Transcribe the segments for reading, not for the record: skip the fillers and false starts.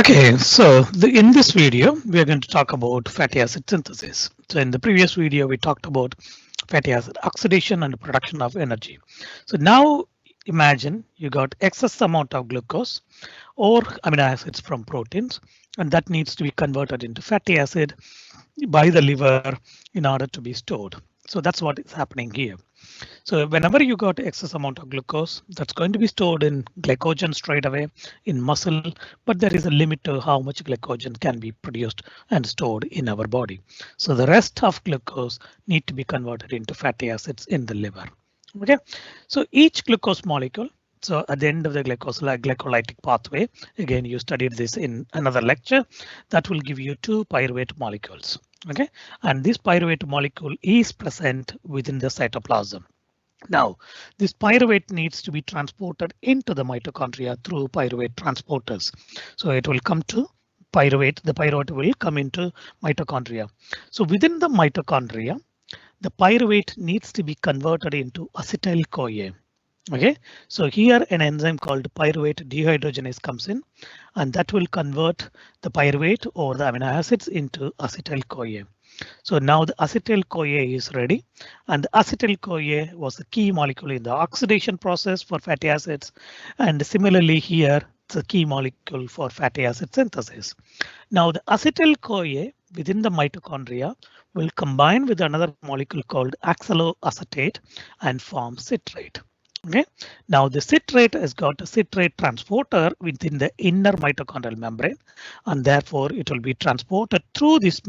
Okay, so in this video, we are going to talk about fatty acid synthesis. So in the previous video, we talked about fatty acid oxidation and production of energy. So now imagine you got excess amount of glucose or amino acids from proteins, and that needs to be converted into fatty acid by the liver in order to be stored. So that's what is happening here. So whenever you got excess amount of glucose, that's going to be stored in glycogen straight away in muscle, but there is a limit to how much glycogen can be produced and stored in our body. So the rest of glucose need to be converted into fatty acids in the liver. Okay, so each glucose molecule. So at the end of the glycolytic pathway, again, you studied this in another lecture, that will give you two pyruvate molecules. Okay, and this pyruvate molecule is present within the cytoplasm. Now, this pyruvate needs to be transported into the mitochondria through pyruvate transporters. So it will come to pyruvate, the pyruvate will come into mitochondria. So within the mitochondria, the pyruvate needs to be converted into acetyl-CoA. Okay, so here an enzyme called pyruvate dehydrogenase comes in, and that will convert the pyruvate or the amino acids into acetyl-CoA. So now the acetyl-CoA is ready, and the acetyl-CoA was the key molecule in the oxidation process for fatty acids, and similarly here it's a key molecule for fatty acid synthesis. Now the acetyl-CoA within the mitochondria will combine with another molecule called oxaloacetate and form citrate. Okay, now the citrate has got a citrate transporter within the inner mitochondrial membrane, and therefore it will be transported through this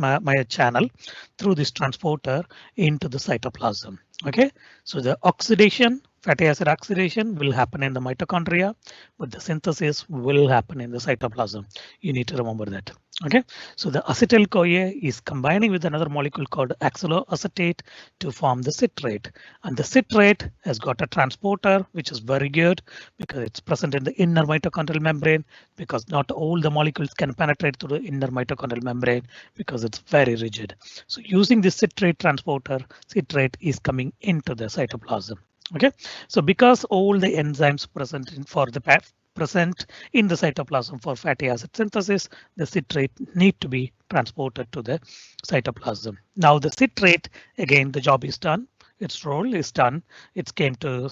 channel, through this transporter into the cytoplasm. Okay, so the oxidation, fatty acid oxidation will happen in the mitochondria, but the synthesis will happen in the cytoplasm. You need to remember that. Okay, so the acetyl-CoA is combining with another molecule called oxaloacetate to form the citrate, and the citrate has got a transporter which is very good because it's present in the inner mitochondrial membrane, because not all the molecules can penetrate through the inner mitochondrial membrane because it's very rigid. So using this citrate transporter, citrate is coming into the cytoplasm. Okay, so because all the enzymes present present in the cytoplasm for fatty acid synthesis, the citrate need to be transported to the cytoplasm. Now the citrate, again, the job is done. Its role is done. It came to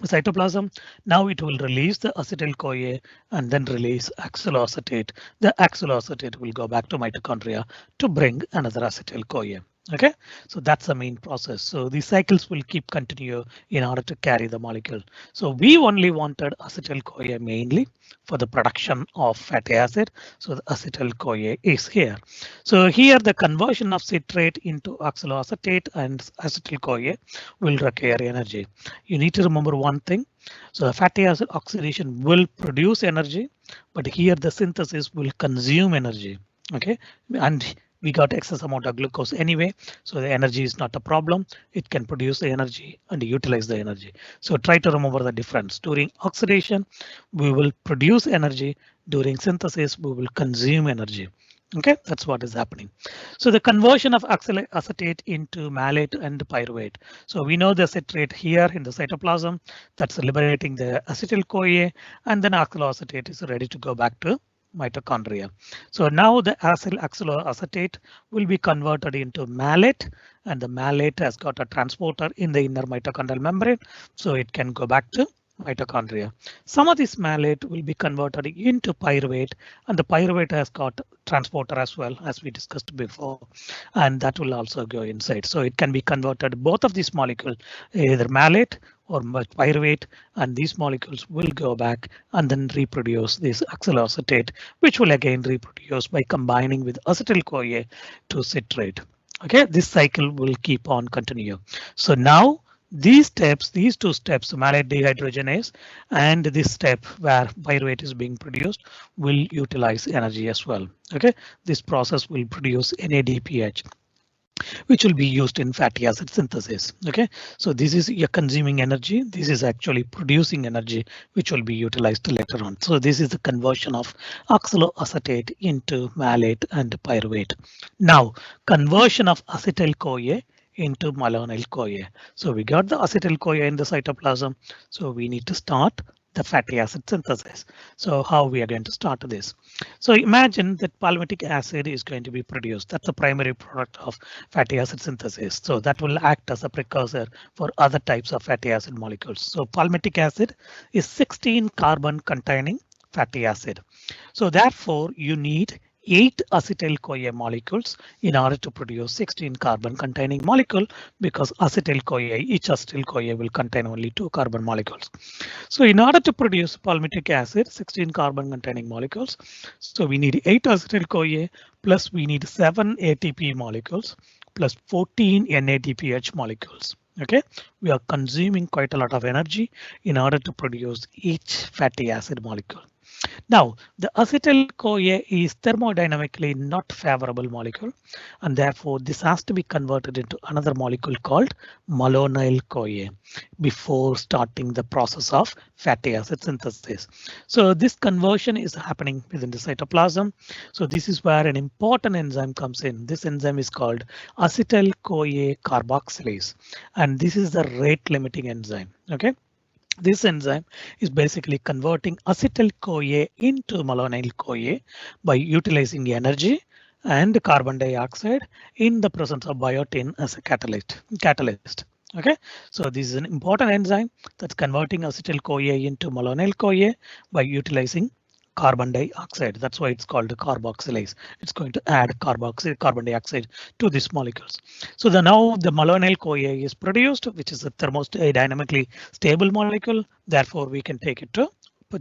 cytoplasm. Now it will release the acetyl-CoA and then release oxaloacetate. The oxaloacetate will go back to mitochondria to bring another acetyl-CoA. Okay, so that's the main process. So these cycles will keep continue in order to carry the molecule. So we only wanted acetyl-CoA mainly for the production of fatty acid. So the acetyl-CoA is here. So here the conversion of citrate into oxaloacetate and acetyl-CoA will require energy. You need to remember one thing. So the fatty acid oxidation will produce energy, but here the synthesis will consume energy. Okay, and we got excess amount of glucose anyway, so the energy is not a problem. It can produce the energy and utilize the energy. So try to remember the difference. During oxidation, we will produce energy. During synthesis, we will consume energy. Okay, that's what is happening. So the conversion of oxaloacetate into malate and pyruvate. So we know the citrate here in the cytoplasm, that's liberating the acetyl-CoA, and then oxaloacetate is ready to go back to mitochondria. So now the oxaloacetate will be converted into malate, and the malate has got a transporter in the inner mitochondrial membrane, so it can go back to mitochondria. Some of this malate will be converted into pyruvate, and the pyruvate has got transporter as well, as we discussed before, and that will also go inside. So it can be converted, both of these molecules, either malate or pyruvate, and these molecules will go back and then reproduce this oxaloacetate, which will again reproduce by combining with acetyl-CoA to citrate. Okay, this cycle will keep on continue. So now these steps, these two steps, malate dehydrogenase and this step where pyruvate is being produced, will utilize energy as well. Okay, this process will produce NADPH, which will be used in fatty acid synthesis. Okay, so this is you're consuming energy. This is actually producing energy, which will be utilized later on. So this is the conversion of oxaloacetate into malate and pyruvate. Now, conversion of acetyl-CoA into malonyl-CoA. So we got the acetyl-CoA in the cytoplasm. So we need to start the fatty acid synthesis. So how we are going to start this? So imagine that palmitic acid is going to be produced. That's the primary product of fatty acid synthesis. So that will act as a precursor for other types of fatty acid molecules. So palmitic acid is 16 carbon containing fatty acid. So therefore you need 8 acetyl-CoA molecules in order to produce 16 carbon containing molecule, because acetyl-CoA, each acetyl-CoA will contain only 2 carbon molecules. So in order to produce palmitic acid, 16 carbon containing molecules, so we need 8 acetyl-CoA plus we need 7 ATP molecules plus 14 NADPH molecules. Okay, we are consuming quite a lot of energy in order to produce each fatty acid molecule. Now, the acetyl-CoA is thermodynamically not favorable molecule, and therefore this has to be converted into another molecule called malonyl-CoA before starting the process of fatty acid synthesis. So this conversion is happening within the cytoplasm. So this is where an important enzyme comes in. This enzyme is called acetyl-CoA carboxylase, and this is the rate limiting enzyme. Okay. This enzyme is basically converting acetyl-CoA into malonyl-CoA by utilizing energy and carbon dioxide in the presence of biotin as a catalyst. Okay, so this is an important enzyme that's converting acetyl-CoA into malonyl-CoA by utilizing carbon dioxide. That's why it's called carboxylase. It's going to add carbon dioxide to these molecules. So now the malonyl-CoA is produced, which is a thermodynamically stable molecule. Therefore, we can take it to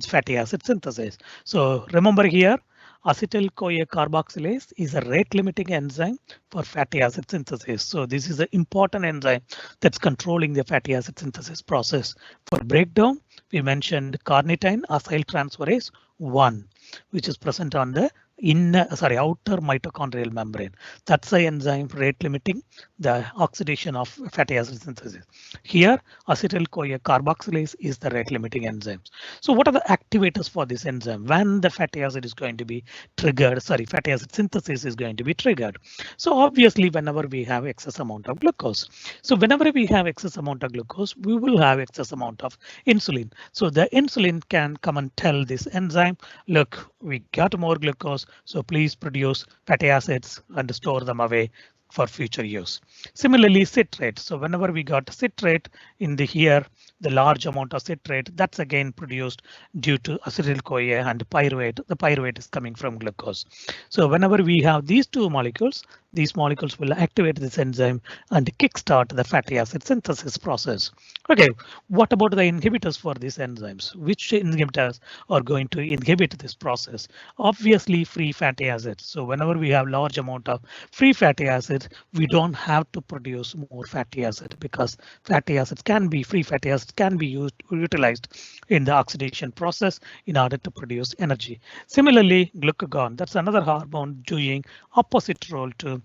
fatty acid synthesis. So remember here, acetyl-CoA carboxylase is a rate limiting enzyme for fatty acid synthesis. So this is an important enzyme that's controlling the fatty acid synthesis process. For breakdown, we mentioned carnitine acyltransferase 1, which is present on the outer mitochondrial membrane. That's the enzyme rate limiting the oxidation of fatty acid synthesis. Here, acetyl-CoA carboxylase is the rate limiting enzyme. So what are the activators for this enzyme when the fatty acid is going to be triggered? Fatty acid synthesis is going to be triggered. So obviously, whenever we have excess amount of glucose. So whenever we have excess amount of glucose, we will have excess amount of insulin. So the insulin can come and tell this enzyme, look, we got more glucose, so please produce fatty acids and store them away for future use. Similarly, citrate. So whenever we got citrate in the large amount of citrate, that's again produced due to acetyl-CoA and pyruvate. The pyruvate is coming from glucose. So whenever we have these two molecules, these molecules will activate this enzyme and kickstart the fatty acid synthesis process. Okay, what about the inhibitors for these enzymes? Which inhibitors are going to inhibit this process? Obviously, free fatty acids. So whenever we have large amount of free fatty acids, we don't have to produce more fatty acid, because free fatty acids can be utilized in the oxidation process in order to produce energy. Similarly, glucagon, that's another hormone doing opposite role to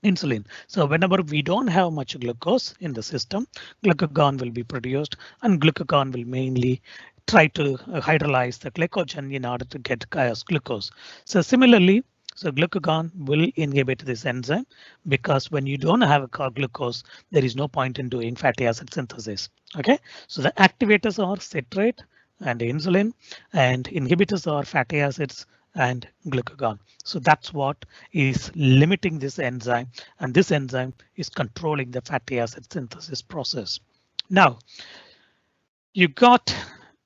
insulin. So whenever we don't have much glucose in the system, glucagon will be produced, and glucagon will mainly try to hydrolyze the glycogen in order to get glucose. So similarly, so glucagon will inhibit this enzyme, because when you don't have a glucose, there is no point in doing fatty acid synthesis. Okay, so the activators are citrate and insulin, and inhibitors are fatty acids and glucagon. So that's what is limiting this enzyme, and this enzyme is controlling the fatty acid synthesis process. Now, you got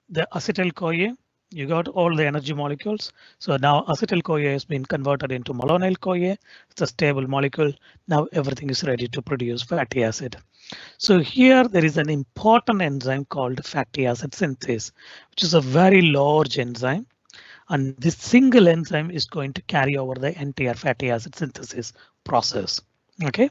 the acetyl-CoA, you got all the energy molecules. So now acetyl-CoA has been converted into malonyl-CoA. It's a stable molecule. Now everything is ready to produce fatty acid. So here there is an important enzyme called fatty acid synthase, which is a very large enzyme. And this single enzyme is going to carry over the entire fatty acid synthesis process. Okay,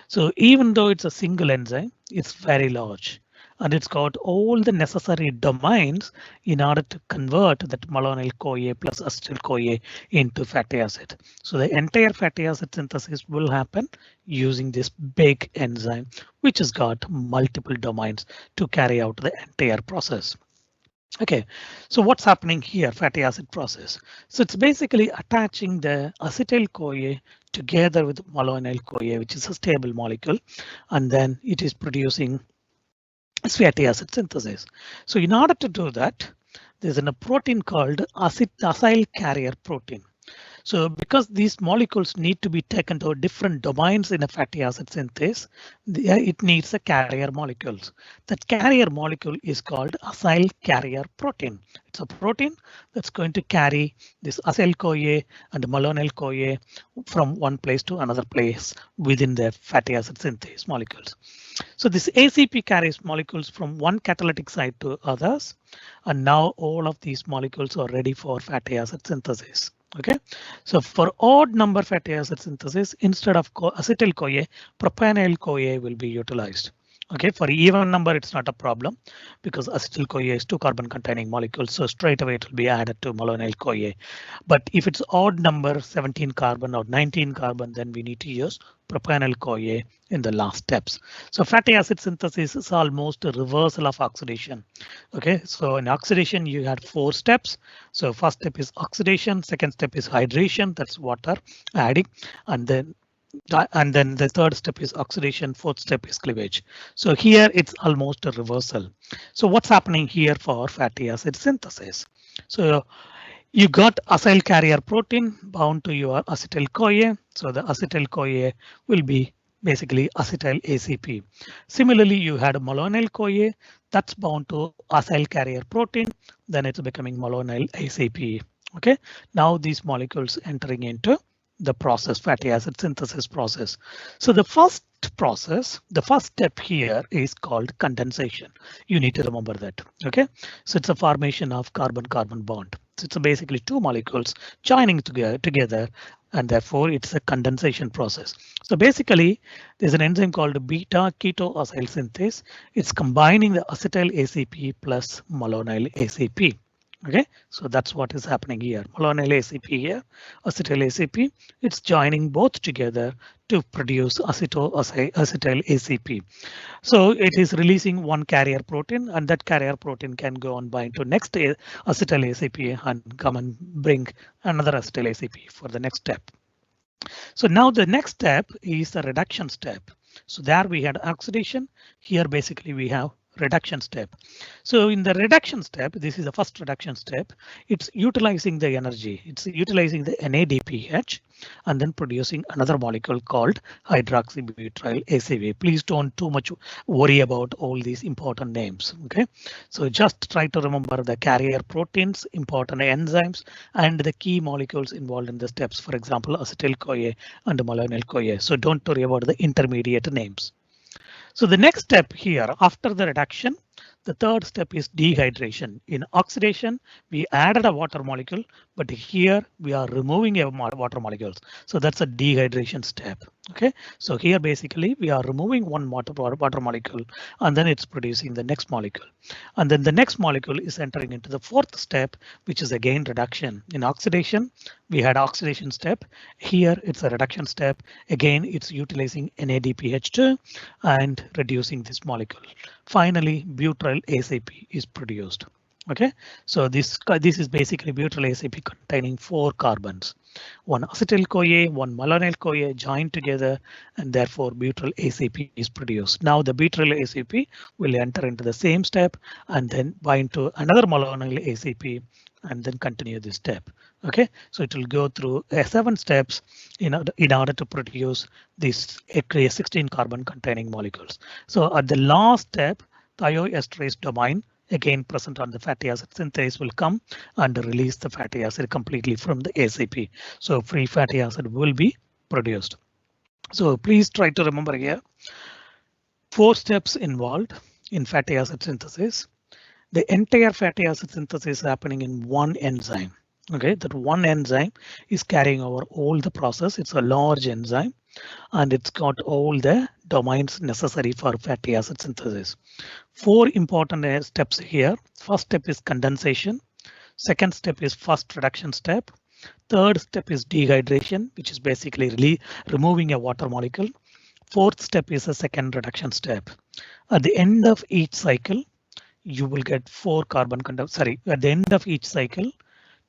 so even though it's a single enzyme, it's very large, and it's got all the necessary domains in order to convert that malonyl-CoA plus acetyl-CoA into fatty acid. So the entire fatty acid synthesis will happen using this big enzyme, which has got multiple domains to carry out the entire process. Okay, so what's happening here, fatty acid process? So it's basically attaching the acetyl-CoA together with malonyl-CoA, which is a stable molecule, and then it is producing fatty acid synthesis. So in order to do that, there's a protein called acyl carrier protein. So because these molecules need to be taken to different domains in a fatty acid synthase, it needs a carrier molecules. That carrier molecule is called acyl carrier protein. It's a protein that's going to carry this acyl CoA and malonyl CoA from one place to another place within the fatty acid synthase molecules. So this ACP carries molecules from one catalytic site to others, and now all of these molecules are ready for fatty acid synthesis. Okay, so for odd number fatty acid synthesis, instead of acetyl CoA, propanyl CoA will be utilized. Okay, for even number, it's not a problem because acetyl CoA is 2 carbon containing molecules, so straight away it will be added to malonyl CoA. But if it's odd number, 17 carbon or 19 carbon, then we need to use propanyl CoA in the last steps. So fatty acid synthesis is almost a reversal of oxidation. Okay, so in oxidation you had 4 steps. So first step is oxidation, second step is hydration, that's water adding, and then the third step is oxidation, fourth step is cleavage. So here it's almost a reversal. So what's happening here for fatty acid synthesis? So you got acyl carrier protein bound to your acetyl CoA. So the acetyl CoA will be basically acetyl ACP. Similarly, you had a malonyl CoA that's bound to acyl carrier protein. Then it's becoming malonyl ACP. Okay, now these molecules entering into the process, fatty acid synthesis process. So the first process, the first step here is called condensation. You need to remember that. Okay, so it's a formation of carbon-carbon bond. So it's basically 2 molecules joining together, and therefore it's a condensation process. So basically, there's an enzyme called beta ketoacyl synthase. It's combining the acetyl ACP plus malonyl ACP. Okay, so that's what is happening here. Malonyl ACP here, acetyl ACP, it's joining both together to produce acetyl ACP. So it is releasing one carrier protein, and that carrier protein can go and bind to next acetyl ACP and come and bring another acetyl ACP for the next step. So now the next step is the reduction step. So there we had oxidation. Here basically we have reduction step. So in the reduction step, this is the first reduction step. It's utilizing the energy. It's utilizing the NADPH and then producing another molecule called hydroxybutyl ACV. Please don't too much worry about all these important names. OK, so just try to remember the carrier proteins, important enzymes, and the key molecules involved in the steps. For example, acetyl CoA and malonyl CoA. So don't worry about the intermediate names. So the next step here after the reduction, the third step is dehydration. In oxidation, we added a water molecule, but here we are removing a water molecules. So that's a dehydration step. OK, so here basically we are removing one water molecule and then it's producing the next molecule. And then the next molecule is entering into the fourth step, which is again reduction. In oxidation, we had oxidation step. Here it's a reduction step. Again, it's utilizing NADPH2 and reducing this molecule. Finally, butyl ACP is produced. OK, so this is basically butyl ACP containing 4 carbons. One acetyl CoA, one malonyl CoA joined together, and therefore butyl ACP is produced. Now the butyl ACP will enter into the same step and then bind to another malonyl ACP and then continue this step. OK, so it will go through 7 steps in order to produce these 16 carbon containing molecules. So at the last step, thioesterase domain again present on the fatty acid synthase will come and release the fatty acid completely from the ACP. So free fatty acid will be produced. So please try to remember here 4 steps involved in fatty acid synthesis. The entire fatty acid synthesis is happening in one enzyme. OK, that one enzyme is carrying over all the process. It's a large enzyme and it's got all the domains necessary for fatty acid synthesis. 4 important steps here. First step is condensation. Second step is first reduction step. Third step is dehydration, which is basically removing a water molecule. Fourth step is a second reduction step. At the end of each cycle, you will get 4 carbon at the end of each cycle,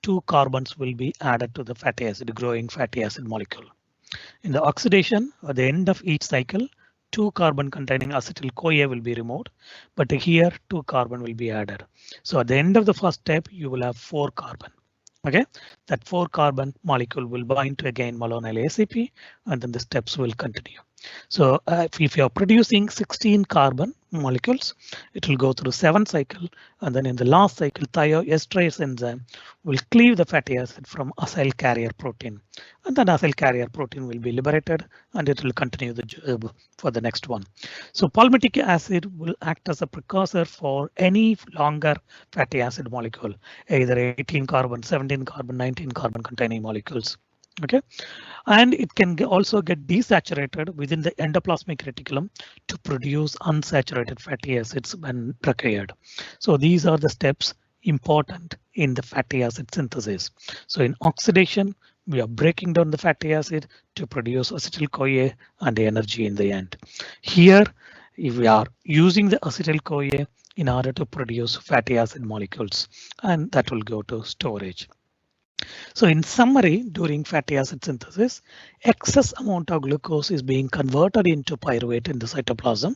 2 carbons will be added to the fatty acid, growing fatty acid molecule. In the oxidation, at the end of each cycle, 2 carbon containing acetyl CoA will be removed, but here 2 carbon will be added. So at the end of the first step, you will have 4 carbon. Okay, that 4 carbon molecule will bind to again malonyl ACP, and then the steps will continue. So if you are producing 16 carbon molecules, it will go through 7 cycle, and then in the last cycle, thioesterase enzyme will cleave the fatty acid from acyl carrier protein, and then acyl carrier protein will be liberated, and it will continue the job for the next one. So palmitic acid will act as a precursor for any longer fatty acid molecule, either 18 carbon, 17 carbon, 19 carbon containing molecules. Okay, and it can also get desaturated within the endoplasmic reticulum to produce unsaturated fatty acids when required. So these are the steps important in the fatty acid synthesis. So in oxidation, we are breaking down the fatty acid to produce acetyl CoA and energy in the end. Here, if we are using the acetyl CoA in order to produce fatty acid molecules, and that will go to storage. So in summary, during fatty acid synthesis, excess amount of glucose is being converted into pyruvate in the cytoplasm.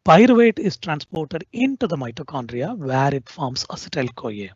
Pyruvate is transported into the mitochondria where it forms acetyl CoA.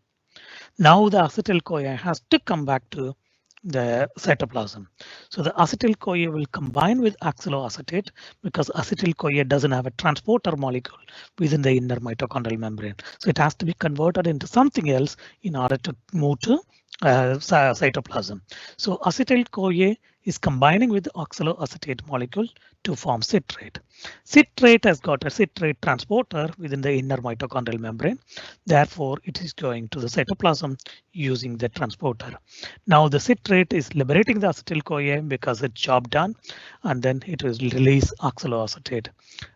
Now the acetyl CoA has to come back to the cytoplasm. So the acetyl CoA will combine with oxaloacetate because acetyl CoA doesn't have a transporter molecule within the inner mitochondrial membrane. So it has to be converted into something else in order to move to cytoplasm. So acetyl CoA is combining with the oxaloacetate molecule to form citrate. Citrate has got a citrate transporter within the inner mitochondrial membrane. Therefore, it is going to the cytoplasm using the transporter. Now the citrate is liberating the acetyl CoA because it's job done, and then it will release oxaloacetate.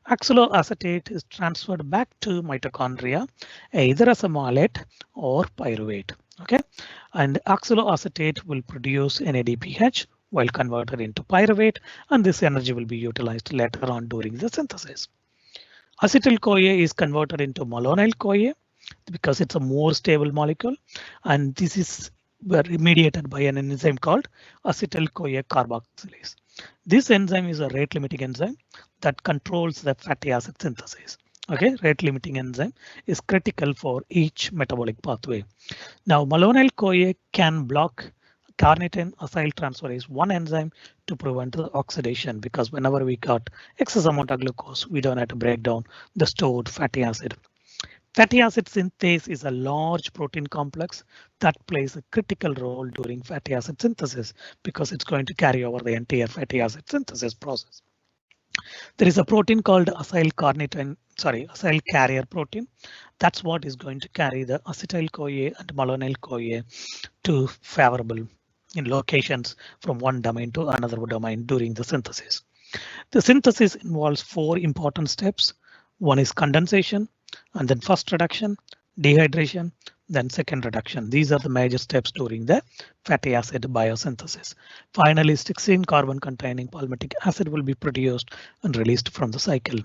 Oxaloacetate is transferred back to mitochondria either as a malate or pyruvate. Okay, and oxaloacetate will produce NADPH while converted into pyruvate, and this energy will be utilized later on during the synthesis. Acetyl CoA is converted into malonyl CoA because it's a more stable molecule, and this is mediated by an enzyme called acetyl CoA carboxylase. This enzyme is a rate limiting enzyme that controls the fatty acid synthesis. Okay, rate limiting enzyme is critical for each metabolic pathway. Now, malonyl CoA can block carnitine acyl transferase 1 enzyme to prevent the oxidation, because whenever we got excess amount of glucose, we don't have to break down the stored fatty acid. Fatty acid synthase is a large protein complex that plays a critical role during fatty acid synthesis because it's going to carry over the entire fatty acid synthesis process. There is a protein called acyl carrier protein. That's what is going to carry the acetyl CoA and malonyl CoA to favorable in locations from one domain to another domain during the synthesis. The synthesis involves 4 important steps. One is condensation, and then first reduction, dehydration, then second reduction. These are the major steps during the fatty acid biosynthesis. Finally, 16 carbon containing palmitic acid will be produced and released from the cycle.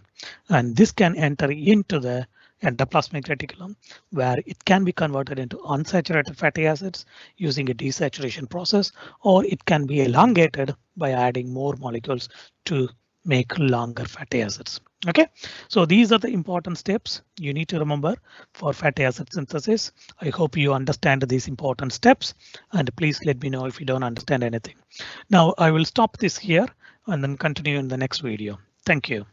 And this can enter into the endoplasmic reticulum, where it can be converted into unsaturated fatty acids using a desaturation process, or it can be elongated by adding more molecules to make longer fatty acids. Okay, so these are the important steps you need to remember for fatty acid synthesis. I hope you understand these important steps, and please let me know if you don't understand anything. Now I will stop this here and then continue in the next video. Thank you.